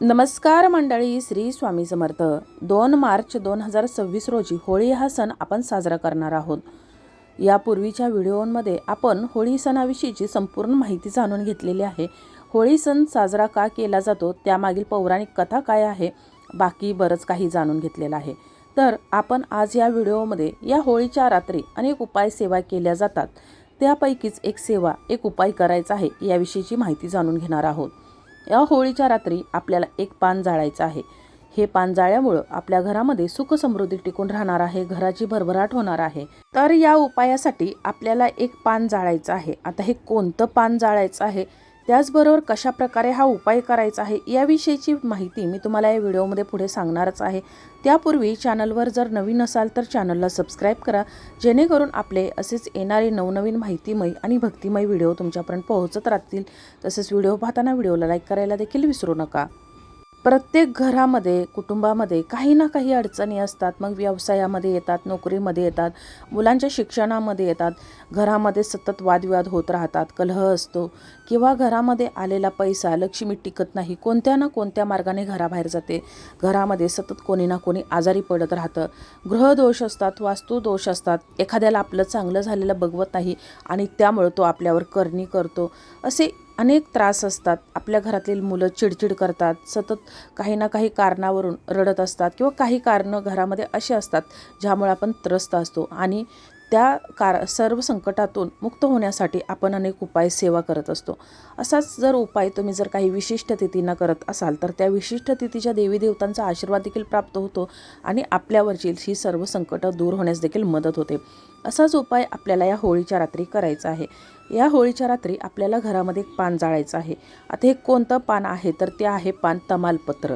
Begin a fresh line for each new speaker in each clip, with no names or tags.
नमस्कार मंडळी, श्री स्वामी समर्थ. 2 मार्च 2026 रोजी होळी हा सण आपण साजरा करणार आहोत. यापूर्वीच्या व्हिडिओमध्ये आपण होळी सणाविषयीची संपूर्ण माहिती जाणून घेतलेली आहे. होळी सण साजरा का केला जातो, त्यामागील पौराणिक कथा काय आहे, बाकी बरंच काही जाणून घेतलेलं आहे. तर आपण आज या व्हिडिओमध्ये या होळीच्या रात्री अनेक उपाय सेवा केल्या जातात, त्यापैकीच एक सेवा, एक उपाय करायचा आहे, याविषयीची माहिती जाणून घेणार आहोत. या होळीच्या रात्री आपल्याला एक पान जाळायचं आहे. हे पान जाळल्यामुळं आपल्या घरामध्ये सुख समृद्धी टिकून राहणार आहे, घराची भरभराट होणार आहे. तर या उपायासाठी आपल्याला एक पान जाळायचं आहे. आता हे कोणतं पान जाळायचं आहे, त्याचबरोबर कशा प्रकारे हा उपाय करायचा आहे, याविषयीची माहिती मी तुम्हाला या व्हिडिओमध्ये पुढे सांगणारच आहे. त्यापूर्वी चॅनलवर जर नवीन असाल तर चॅनलला सबस्क्राईब करा, जेणेकरून आपले असेच येणारे नवनवीन माहितीमय आणि भक्तिमय व्हिडिओ तुमच्यापर्यंत पोहोचत राहतील. तसेच व्हिडिओ पाहताना व्हिडिओला लाईक करायला देखील विसरू नका. प्रत्येक घरामध्ये, कुटुंबामध्ये काही ना काही अडचणी असतात. मग व्यवसायामध्ये येतात, नोकरीमध्ये येतात, मुलांच्या शिक्षणामध्ये येतात, घरामध्ये सतत वादविवाद होत राहतात, कलह असतो किंवा घरामध्ये आलेला पैसा, लक्ष्मी टिकत नाही, कोणत्या ना कोणत्या मार्गाने घराबाहेर जाते. घरामध्ये सतत कोणी ना कोणी आजारी पडत राहतं, ग्रहदोष असतात, वास्तुदोष असतात, एखाद्याला आपलं चांगलं झालेलं बघवत नाही आणि त्यामुळं तो आपल्यावर करणी करतो. असे अनेक त्रास असतात. आपल्या घरातील मुलं चिडचिड करतात, सतत काही ना काही कारणावरून रडत असतात किंवा काही कारणं घरामध्ये असे असतात ज्यामुळे आपण त्रस्त असतो आणि त्या सर्व संकटातून मुक्त होण्यासाठी आपण अनेक उपाय सेवा करत असतो. असाच जर उपाय तुम्ही जर काही विशिष्ट तिथींना करत असाल तर त्या विशिष्ट तिथीच्या देवी देवतांचा आशीर्वाद देखील प्राप्त होतो आणि आपल्यावरची ही सर्व संकटं दूर होण्यास देखील मदत होते. असाच उपाय आपल्याला या होळीच्या रात्री करायचा आहे. या होळीच्या रात्री आपल्याला घरामध्ये एक पान जाळायचं आहे. आता हे कोणतं पान आहे, तर ते आहे पान तमालपत्र.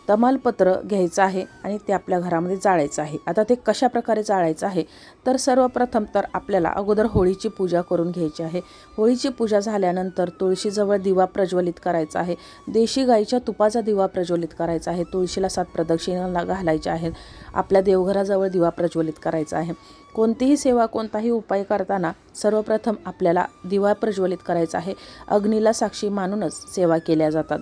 तमालपत्र घ्यायचं आहे आणि ते आपल्या घरामध्ये जाळायचं आहे. आता ते कशा प्रकारे जाळायचं आहे, तर सर्वप्रथम तर आपल्याला अगोदर होळीची पूजा करून घ्यायची आहे. होळीची पूजा झाल्यानंतर तुळशीजवळ दिवा प्रज्वलित करायचा आहे. देशी गाईच्या तुपाचा दिवा प्रज्वलित करायचा आहे. तुळशीला 7 प्रदक्षिणा घालायच्या आहेत. आपल्या देवघराजवळ दिवा प्रज्वलित करायचा आहे. कोणतीही सेवा, कोणताही उपाय करताना सर्वप्रथम आपल्याला दिवा प्रज्वलित करायचा आहे. अग्नीला साक्षी मानूनच सेवा केल्या जातात.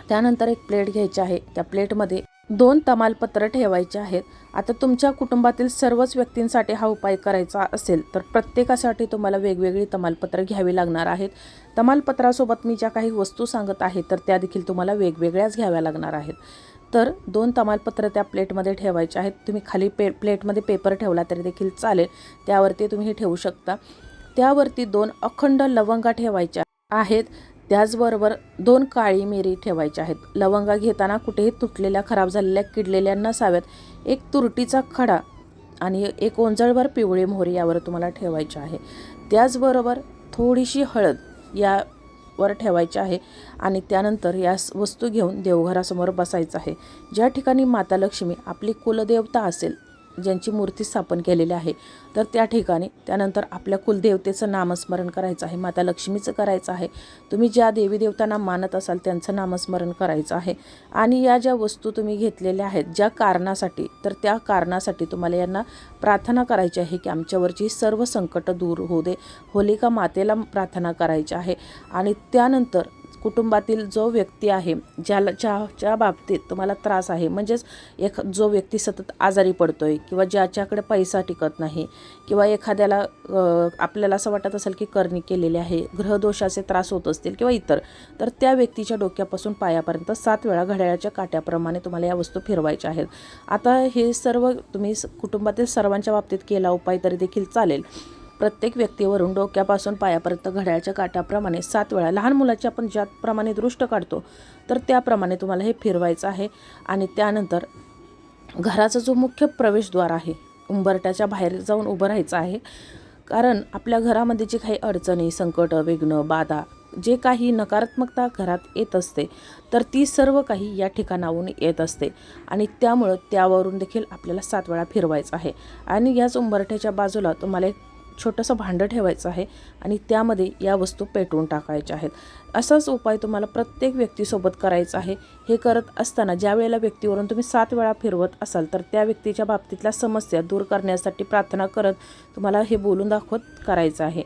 त्यानंतर एक प्लेट घ्यायची आहे. त्या प्लेटमध्ये 2 तमालपत्र ठेवायचे आहेत. आता तुमच्या कुटुंबातील सर्वच व्यक्तींसाठी हा उपाय करायचा असेल तर प्रत्येकासाठी तुम्हाला वेगवेगळी तमालपत्र घ्यावी लागणार आहेत. तमालपत्रासोबत मी ज्या काही वस्तू सांगत आहे तर त्या देखील तुम्हाला वेगवेगळ्याच घ्याव्या लागणार आहेत. तर 2 तमालपत्र त्या प्लेटमध्ये ठेवायचे आहेत. तुम्ही खाली प्लेटमध्ये पेपर ठेवला तरी देखील चालेल, त्यावरती तुम्ही हे ठेवू शकता. त्यावरती 2 अखंड लवंगा ठेवायच्या आहेत. त्याचबरोबर 2 काळी मिरी ठेवायच्या आहेत. लवंगा घेताना कुठेही तुटलेल्या, खराब झालेल्या, किडलेल्या नसाव्यात. एक तुरटीचा खडा आणि एक ओंजळभर पिवळी मोहरी यावर तुम्हाला ठेवायची आहे. त्याचबरोबर थोडीशी हळद यावर ठेवायची आहे आणि त्यानंतर या वस्तू घेऊन देवघरासमोर बसायचं आहे. ज्या ठिकाणी माता लक्ष्मी आपली कुलदेवता असेल, ज्यांची मूर्ती स्थापन केलेली आहे, तर त्या ठिकाणी त्यानंतर आपल्या कुलदेवतेचं नामस्मरण करायचं आहे. माता लक्ष्मीचं करायचं आहे. तुम्ही ज्या देवी देवतांना मानत असाल त्यांचं नामस्मरण करायचं आहे. आणि या ज्या वस्तू तुम्ही घेतलेल्या आहेत ज्या कारणासाठी, तर त्या कारणासाठी तुम्हाला यांना प्रार्थना करायची आहे की आमच्यावरची सर्व संकट दूर होऊ दे. होलिका मातेला प्रार्थना करायची आहे. आणि त्यानंतर कुटुंबातील जो व्यक्ती आहे, ज्या बाबतीत तुम्हाला त्रास आहे, म्हणजेच जो व्यक्ती सतत आजारी पडतोय किंवा ज्याच्याकडे पैसा टिकत नाही किंवा एखाद्याला आपल्याला असं वाटत असेल की करणी केलेली आहे, ग्रहदोषाचे त्रास होत असतील किंवा इतर, तर त्या व्यक्तीच्या डोक्यापासून पायापर्यंत 7 वेळा घड्याळाच्या काट्याप्रमाणे तुम्हाला या वस्तू फिरवायच्या आहेत. आता हे सर्व तुम्ही कुटुंबातील सर्वांच्या बाबतीत केला उपाय तरी देखील चालेल. प्रत्येक व्यक्तीवरून डोक्यापासून पायापर्यंत घड्याळाच्या काट्याप्रमाणे 7 वेळा, लहान मुलाची आपण ज्याप्रमाणे दृष्ट काढतो तर त्याप्रमाणे तुम्हाला हे फिरवायचं आहे. आणि त्यानंतर घराचा जो मुख्य प्रवेशद्वार आहे, उंबरट्याच्या बाहेर जाऊन उभं राहायचं आहे. कारण आपल्या घरामध्ये जी काही अडचणी, संकट, विघ्न, बाधा, जे काही नकारात्मकता घरात येत असते, तर ती सर्व काही या ठिकाणाहून येत असते आणि त्यामुळं त्यावरून देखील आपल्याला 7 वेळा फिरवायचं आहे. आणि याच उंबरठ्याच्या बाजूला तुम्हाला एक छोटंसं भांडं ठेवायचं आहे आणि त्यामध्ये या वस्तू पेटवून टाकायच्या आहेत. असाच उपाय तुम्हाला प्रत्येक व्यक्तीसोबत करायचा आहे. हे करत असताना ज्या वेळेला व्यक्तीवरून तुम्ही 7 वेळा फिरवत असाल तर त्या व्यक्तीच्या बाबतीतल्या समस्या दूर करण्यासाठी प्रार्थना करत तुम्हाला हे बोलून दाखवत करायचं आहे.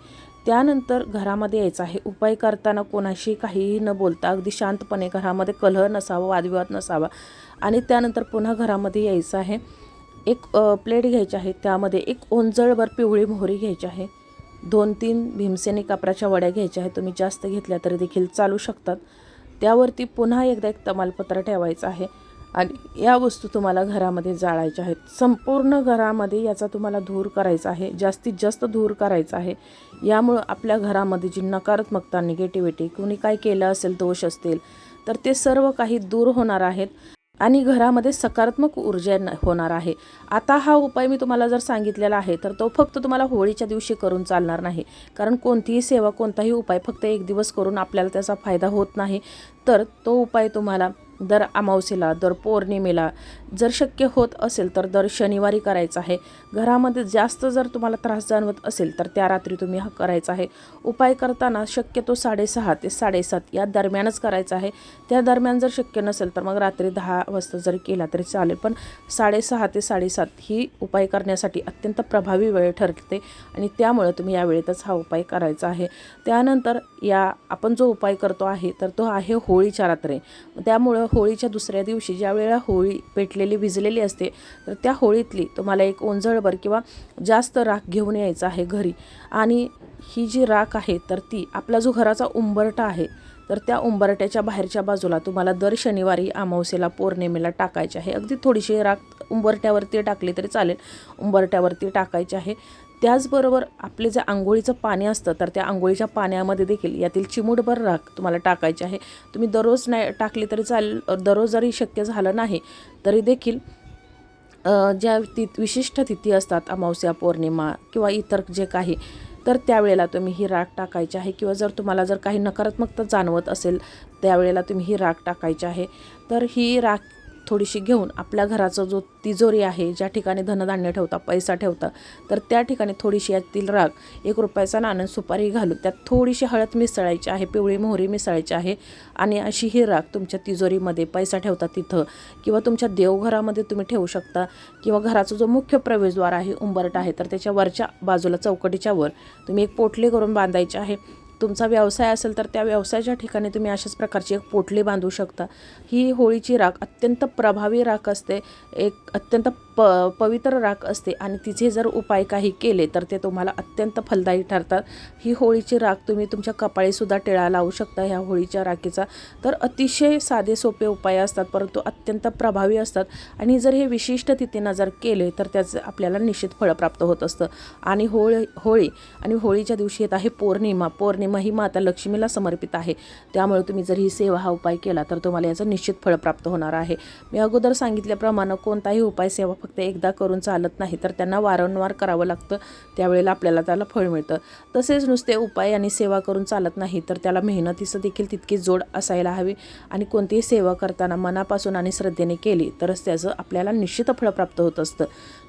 त्यानंतर घरामध्ये यायचं आहे. उपाय करताना कोणाशी काहीही न बोलता अगदी शांतपणे, घरामध्ये कलह नसावा, वादविवाद नसावा. आणि त्यानंतर पुन्हा घरामध्ये यायचं आहे. एक प्लेट घ्यायची आहे, त्यामध्ये एक ओंजळभर पिवळी मोहरी घ्यायची आहे. 2-3 भीमसेनी कापराच्या वड्या घ्यायच्या आहेत. तुम्ही जास्त घेतल्या तरी देखील चालू शकतात. त्यावरती पुन्हा एकदा एक तमालपत्र ठेवायचं आहे आणि या वस्तू तुम्हाला घरामध्ये जाळायच्या आहेत. संपूर्ण घरामध्ये याचा तुम्हाला धूर करायचा आहे, जास्तीत जास्त धूर करायचा आहे. यामुळं आपल्या घरामध्ये जी नकारात्मकता, निगेटिव्हिटी, कोणी काय केलं असेल, दोष असतील तर ते सर्व काही दूर होणार आहेत आणि घरामध्ये सकारात्मक ऊर्जा होणार आहे. आता हा उपाय मी तुम्हाला जर सांगितलेला आहे तर तो फक्त तुम्हाला होळीच्या दिवशी करून चालणार नाही, कारण कोणतीही सेवा, कोणताही उपाय फक्त एक दिवस करून आपल्याला त्याचा फायदा होत नाही. तर तो उपाय तुम्हाला दर अमावस्येला, दर पौर्णिमेला, जर शक्य होत असेल तर दर शनिवारी करायचा आहे. घरामध्ये जास्त जर तुम्हाला त्रास जाणवत असेल तर त्या रात्री तुम्ही हा करायचा आहे. उपाय करताना शक्यतो 6:30 ते 7:30 या दरम्यानच करायचा आहे. त्या दरम्यान जर शक्य नसेल तर मग रात्री 10 वाजता जरी केला तरी चालेल, पण 6:30 ते 7:30 ही उपाय करण्यासाठी अत्यंत प्रभावी वेळ ठरते आणि त्यामुळे तुम्ही या वेळेतच हा उपाय करायचा आहे. त्यानंतर आपण जो उपाय करतो आहे तर तो आहे होळीच्या रात्री. त्यामुळं होळीच्या दुसऱ्या दिवशी ज्या वेळेला होळी पेटलेली, विझलेली असते, तर त्या होळीतली तुम्हाला एक ओंजळभर किंवा जास्त राख घेऊन यायचा आहे घरी. आणि ही जी राख आहे तर ती आपला जो घराचा उंबरठा आहे तर त्या उंबरट्याच्या बाहेरच्या बाजूला तुम्हाला दर शनिवारी, अमावस्येला, पौर्णिमेला टाकायची आहे. अगदी थोडीशी राख उंबरट्यावरती टाकली तरी चालेल, उंबरट्यावरती टाकायची आहे. त्याचबरोबर आपले जे आंघोळीचं पाणी असतं तर त्या आंघोळीच्या पाण्यामध्ये देखील यातील चिमूटभर राख तुम्हाला टाकायची आहे. तुम्ही दररोज नाही टाकली तरी चालेल, दररोज जरी शक्य झालं नाही तरी देखील ज्या विशिष्ट तिथी असतात, अमावस्या, पौर्णिमा किंवा इतर जे काही, तर त्यावेळेला तुम्ही ही राख टाकायची आहे. किंवा जर तुम्हाला जर काही नकारात्मकता जाणवत असेल त्यावेळेला तुम्ही ही राख टाकायची आहे. तर ही राख थोडीशी घेऊन आपल्या घराचा जो तिजोरी आहे, ज्या ठिकाणी धनधान्य ठेवता, पैसा ठेवता, तर त्या ठिकाणी थोडीशी यातील राख, 1 रुपयाचा नाणं, सुपारी घालून त्यात थोडीशी हळद मिसळायची आहे, पिवळी मोहरी मिसळायची आहे आणि अशी ही राख तुमच्या तिजोरीमध्ये, पैसा ठेवता तिथं किंवा तुमच्या देवघरामध्ये तुम्ही ठेवू शकता. किंवा घराचा जो मुख्य प्रवेशद्वार आहे, उंबरठा आहे, तर त्याच्या वरच्या बाजूला चौकटीच्या वर तुम्ही एक पोटली करून बांधायची आहे. तुमचा व्यवसाय असेल तर त्या व्यवसायाच्या ठिकाणी तुम्ही अशाच प्रकारची एक पोटली बांधू शकता. ही होळीची राख अत्यंत प्रभावी राख असते, एक अत्यंत पवित्र राख असते आणि तिचे जर उपाय काही केले तर ते तुम्हाला अत्यंत फलदायी ठरतात. ही होळीची राख तुम्ही तुमच्या कपाळीसुद्धा टिळा लावू शकता ह्या होळीच्या राखीचा. तर अतिशय साधे सोपे उपाय असतात, परंतु अत्यंत प्रभावी असतात आणि जर हे विशिष्ट तिथीनं जर केले तर त्याचं आपल्याला निश्चित फळ प्राप्त होत असतं. आणि होळी आणि होळीच्या दिवशी येत आहे पौर्णिमा. पौर्णिमा ही माता लक्ष्मीला समर्पित आहे. त्यामुळे तुम्ही जर ही सेवा, हा उपाय केला तर तुम्हाला याचं निश्चित फळ प्राप्त होणार आहे. मी अगोदर सांगितल्याप्रमाणे कोणताही उपाय, सेवा फक्त एकदा करून चालत नाही, तर त्यांना वारंवार करावं लागतं. त्यावेळेला आपल्याला त्याला फळ मिळतं. तसेच नुसते उपाय आणि सेवा करून चालत नाही, तर त्याला मेहनतीचं देखील तितकी जोड असायला हवी. आणि कोणतीही सेवा करताना मनापासून आणि श्रद्धेने केली तरच त्याचं आपल्याला निश्चित फळ प्राप्त होत असतं.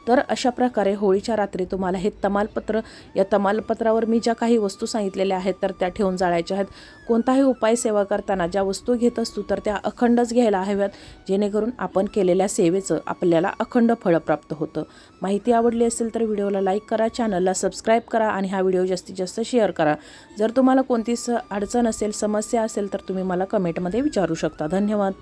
तर अशा प्रकारे होळीच्या रात्री तुम्हाला हे तमालपत्र, या तमालपत्रावर मी ज्या काही वस्तू सांगितलेल्या आहेत तर त्या ठेवून जाळायच्या आहेत. कोणताही उपाय, सेवा करताना ज्या वस्तू घेत असतो तर त्या अखंडच घ्यायला हव्यात, जेणेकरून आपण केलेल्या सेवेचं आपल्याला अखंड फळ प्राप्त होतं. माहिती आवडली असेल तर व्हिडिओला लाईक करा, चॅनलला सबस्क्राईब करा आणि हा व्हिडिओ जास्तीत जास्त शेअर करा. जर तुम्हाला कोणती अडचण असेल, समस्या असेल तर तुम्ही मला कमेंटमध्ये विचारू शकता. धन्यवाद.